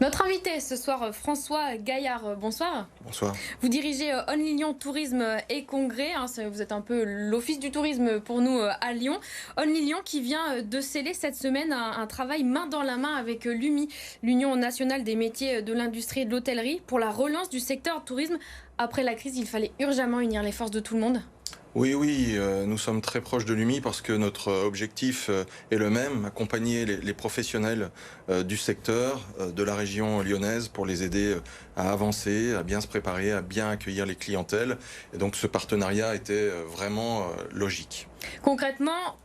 Notre invité ce soir, François Gaillard, bonsoir. Bonsoir. Vous dirigez Only Lyon Tourisme et Congrès, hein, vous êtes un peu l'office du tourisme pour nous à Lyon. Only Lyon qui vient de sceller cette semaine un travail main dans la main avec l'UMI, l'Union nationale des métiers de l'industrie et de l'hôtellerie, pour la relance du secteur tourisme. Après la crise, il fallait urgemment unir les forces de tout le monde. Oui, nous sommes très proches de l'UMI parce que notre objectif est le même, accompagner les professionnels du secteur, de la région lyonnaise pour les aider à avancer, à bien se préparer, à bien accueillir les clientèles. Et donc ce partenariat était vraiment logique. Concrètement,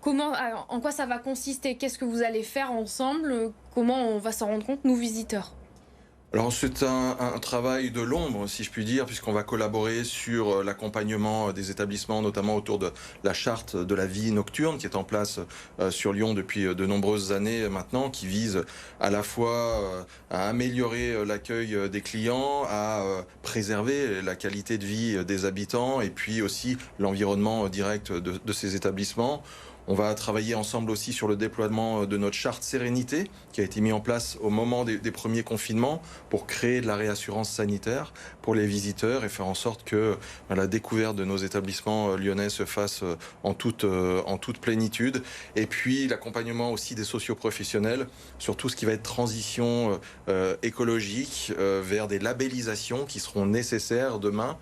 en quoi ça va consister? Qu'est-ce que vous allez faire ensemble? Comment on va s'en rendre compte, nous visiteurs? Alors c'est un travail de l'ombre, si je puis dire, puisqu'on va collaborer sur l'accompagnement des établissements, notamment autour de la charte de la vie nocturne qui est en place sur Lyon depuis de nombreuses années maintenant, qui vise à la fois à améliorer l'accueil des clients, à préserver la qualité de vie des habitants et puis aussi l'environnement direct de ces établissements. On va travailler ensemble aussi sur le déploiement de notre charte sérénité qui a été mise en place au moment des premiers confinements pour créer de la réassurance sanitaire pour les visiteurs et faire en sorte que la découverte de nos établissements lyonnais se fasse en toute plénitude. Et puis l'accompagnement aussi des socioprofessionnels sur tout ce qui va être transition écologique vers des labellisations qui seront nécessaires demain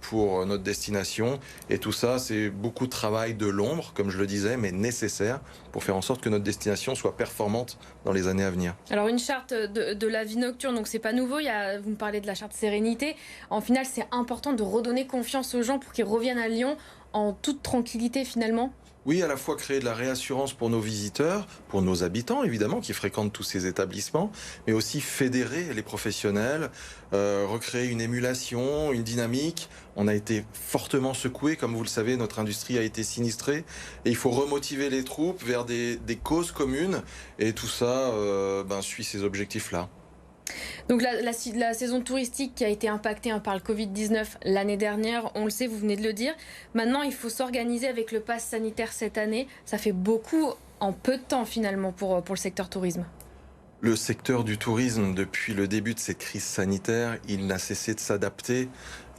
pour notre destination. Et tout ça, c'est beaucoup de travail de l'ombre, comme je le disais, mais nécessaire pour faire en sorte que notre destination soit performante dans les années à venir. Alors une charte de la vie nocturne, donc c'est pas nouveau, vous me parlez de la charte sérénité. En final, c'est important de redonner confiance aux gens pour qu'ils reviennent à Lyon en toute tranquillité finalement. Oui, à la fois créer de la réassurance pour nos visiteurs, pour nos habitants évidemment qui fréquentent tous ces établissements, mais aussi fédérer les professionnels, recréer une émulation, une dynamique. On a été fortement secoué, comme vous le savez, notre industrie a été sinistrée et il faut remotiver les troupes vers des causes communes et tout ça suit ces objectifs-là. Donc la saison touristique qui a été impactée par le Covid-19 l'année dernière, on le sait, vous venez de le dire. Maintenant, il faut s'organiser avec le pass sanitaire cette année. Ça fait beaucoup en peu de temps finalement pour le secteur tourisme. Le secteur du tourisme, depuis le début de cette crise sanitaire, il n'a cessé de s'adapter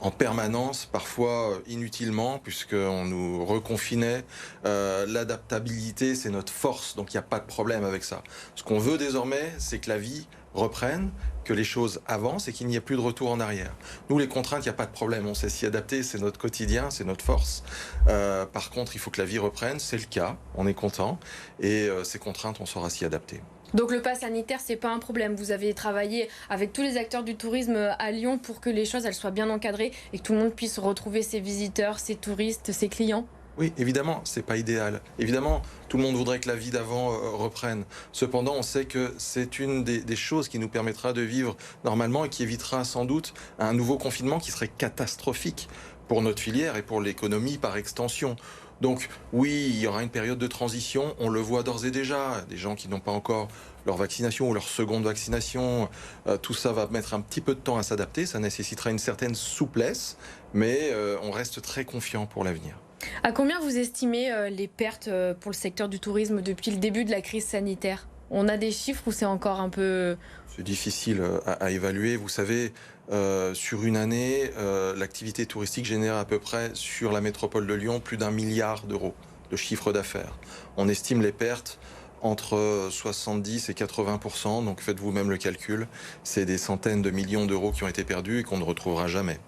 en permanence, parfois inutilement, puisqu'on nous reconfinait. L'adaptabilité, c'est notre force, donc il n'y a pas de problème avec ça. Ce qu'on veut désormais, c'est que la vie reprenne, que les choses avancent et qu'il n'y ait plus de retour en arrière. Nous, les contraintes, il n'y a pas de problème, on sait s'y adapter, c'est notre quotidien, c'est notre force. Par contre, il faut que la vie reprenne, c'est le cas, on est content, et ces contraintes, on saura s'y adapter. Donc le pass sanitaire, c'est pas un problème. Vous avez travaillé avec tous les acteurs du tourisme à Lyon pour que les choses elles soient bien encadrées et que tout le monde puisse retrouver ses visiteurs, ses touristes, ses clients. Oui, évidemment, c'est pas idéal. Évidemment, tout le monde voudrait que la vie d'avant reprenne. Cependant, on sait que c'est une des choses qui nous permettra de vivre normalement et qui évitera sans doute un nouveau confinement qui serait catastrophique pour notre filière et pour l'économie par extension. Donc oui, il y aura une période de transition, on le voit d'ores et déjà, des gens qui n'ont pas encore leur vaccination ou leur seconde vaccination, tout ça va mettre un petit peu de temps à s'adapter, ça nécessitera une certaine souplesse, mais on reste très confiant pour l'avenir. À combien vous estimez les pertes pour le secteur du tourisme depuis le début de la crise sanitaire? On a des chiffres ou c'est encore un peu... C'est difficile à évaluer. Vous savez, sur une année, l'activité touristique génère à peu près sur la métropole de Lyon plus d'1 milliard d'euros de chiffre d'affaires. On estime les pertes entre 70 et 80%, donc faites vous-même le calcul. C'est des centaines de millions d'euros qui ont été perdus et qu'on ne retrouvera jamais.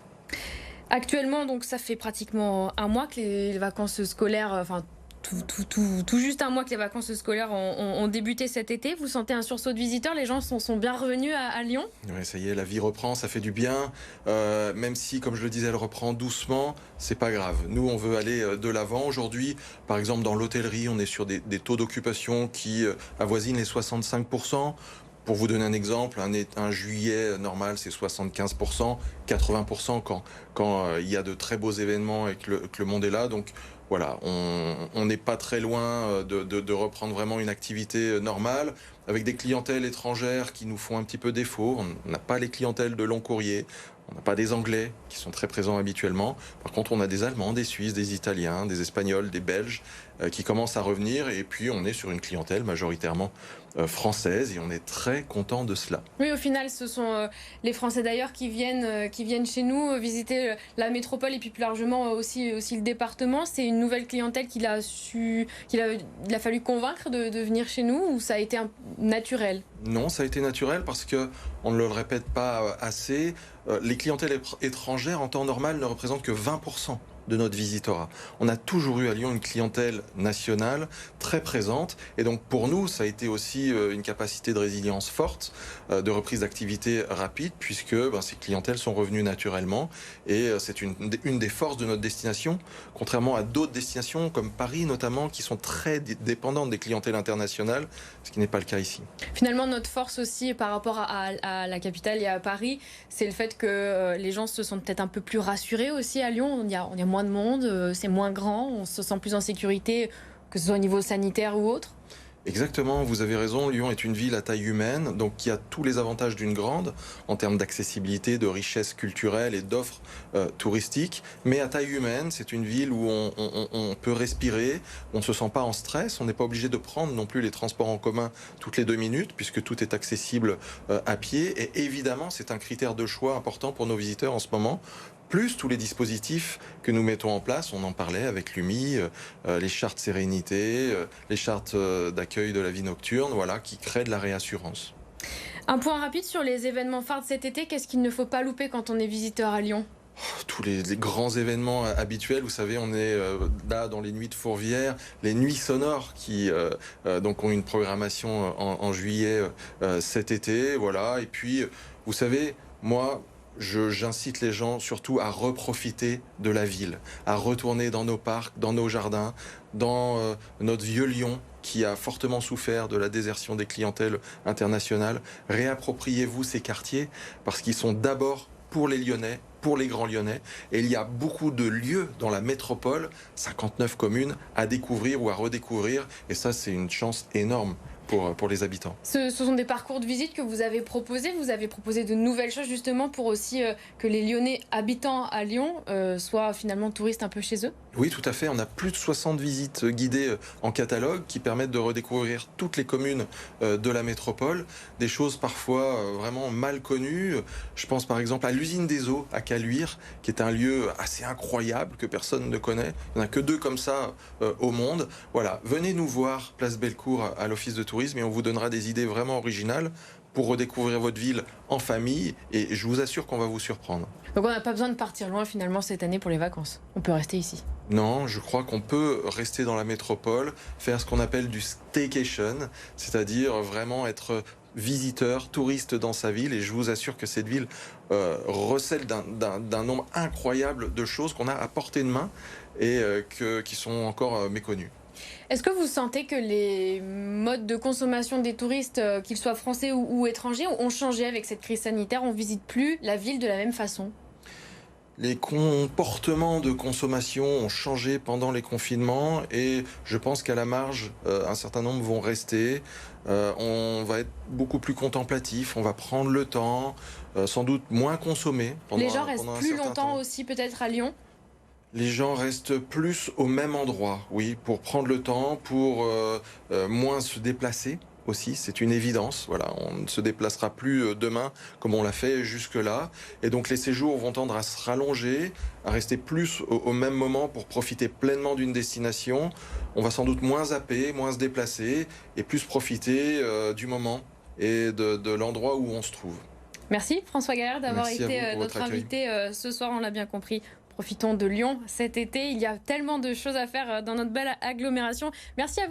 Actuellement, donc ça fait pratiquement un mois que les vacances scolaires, enfin tout juste un mois que les vacances scolaires ont débuté cet été. Vous sentez un sursaut de visiteurs? Les gens sont bien revenus à Lyon? Oui, ça y est, la vie reprend, ça fait du bien. Même si, comme je le disais, elle reprend doucement, c'est pas grave. Nous, on veut aller de l'avant. Aujourd'hui, par exemple, dans l'hôtellerie, on est sur des taux d'occupation qui avoisinent les 65%. Pour vous donner un exemple, un juillet normal, c'est 75%, 80% quand il y a de très beaux événements et que le monde est là. Donc voilà, on n'est pas très loin de reprendre vraiment une activité normale, avec des clientèles étrangères qui nous font un petit peu défaut. On n'a pas les clientèles de long courrier, on n'a pas des Anglais qui sont très présents habituellement. Par contre, on a des Allemands, des Suisses, des Italiens, des Espagnols, des Belges qui commencent à revenir. Et puis, on est sur une clientèle majoritairement française et on est très content de cela. Oui, au final, ce sont les Français d'ailleurs qui viennent chez nous visiter la métropole et puis plus largement aussi le département. C'est une nouvelle clientèle qu'il a fallu convaincre de venir chez nous, ou ça a été naturel? Non, ça a été naturel parce que, on ne le répète pas assez, les clientèles étrangères en temps normal ne représentent que 20% de notre visitorat. On a toujours eu à Lyon une clientèle nationale très présente, et donc pour nous ça a été aussi une capacité de résilience forte, de reprise d'activité rapide, puisque ces clientèles sont revenues naturellement, et c'est une des forces de notre destination, contrairement à d'autres destinations comme Paris notamment, qui sont très dépendantes des clientèles internationales, ce qui n'est pas le cas ici. Finalement, notre force aussi par rapport à la capitale et à Paris, c'est le fait que les gens se sentent peut-être un peu plus rassurés aussi à Lyon. Il y a moins de monde, c'est moins grand, on se sent plus en sécurité, que ce soit au niveau sanitaire ou autre. Exactement, vous avez raison, Lyon est une ville à taille humaine, donc qui a tous les avantages d'une grande, en termes d'accessibilité, de richesse culturelle et d'offres touristiques, mais à taille humaine, c'est une ville où on peut respirer, on ne se sent pas en stress, on n'est pas obligé de prendre non plus les transports en commun toutes les 2 minutes, puisque tout est accessible à pied, et évidemment, c'est un critère de choix important pour nos visiteurs en ce moment, plus tous les dispositifs que nous mettons en place. On en parlait avec l'UMI, les chartes sérénité, les chartes d'accueil de la vie nocturne, voilà, qui créent de la réassurance. Un point rapide sur les événements phares de cet été, qu'est-ce qu'il ne faut pas louper quand on est visiteur à Lyon? Tous les grands événements habituels, vous savez, on est là dans les nuits de Fourvière, les nuits sonores qui donc ont une programmation en juillet cet été, voilà. Et puis, vous savez, moi, j'incite les gens surtout à reprofiter de la ville, à retourner dans nos parcs, dans nos jardins, dans notre vieux Lyon qui a fortement souffert de la désertion des clientèles internationales. Réappropriez-vous ces quartiers parce qu'ils sont d'abord pour les Lyonnais, pour les grands Lyonnais. Et il y a beaucoup de lieux dans la métropole, 59 communes, à découvrir ou à redécouvrir. Et ça, c'est une chance énorme pour les habitants. Ce sont des parcours de visite que vous avez proposés. Vous avez proposé de nouvelles choses justement pour aussi que les Lyonnais habitant à Lyon soient finalement touristes un peu chez eux? Oui, tout à fait. On a plus de 60 visites guidées en catalogue qui permettent de redécouvrir toutes les communes de la métropole. Des choses parfois vraiment mal connues. Je pense par exemple à l'usine des eaux à Caluire, qui est un lieu assez incroyable que personne ne connaît. Il n'y en a que 2 comme ça au monde. Voilà, venez nous voir, place Bellecour, à l'Office de tourisme, et on vous donnera des idées vraiment originales pour redécouvrir votre ville en famille, et je vous assure qu'on va vous surprendre. Donc on n'a pas besoin de partir loin finalement cette année pour les vacances. On peut rester ici. Non, je crois qu'on peut rester dans la métropole, faire ce qu'on appelle du staycation, c'est-à-dire vraiment être visiteur, touriste dans sa ville, et je vous assure que cette ville recèle d'un nombre incroyable de choses qu'on a à portée de main et qui sont encore méconnues. Est-ce que vous sentez que les modes de consommation des touristes, qu'ils soient français ou étrangers, ont changé avec cette crise sanitaire? On ne visite plus la ville de la même façon? Les comportements de consommation ont changé pendant les confinements, et je pense qu'à la marge, un certain nombre vont rester. On va être beaucoup plus contemplatif, on va prendre le temps, sans doute moins consommer Les gens restent plus longtemps aussi peut-être à Lyon? Les gens restent plus au même endroit, oui, pour prendre le temps, pour moins se déplacer aussi, c'est une évidence. Voilà, on ne se déplacera plus demain comme on l'a fait jusque-là. Et donc les séjours vont tendre à se rallonger, à rester plus au même moment pour profiter pleinement d'une destination. On va sans doute moins zapper, moins se déplacer et plus profiter du moment et de l'endroit où on se trouve. Merci François Galère d'avoir Merci été notre invité ce soir, on l'a bien compris. Profitons de Lyon cet été, il y a tellement de choses à faire dans notre belle agglomération. Merci à vous.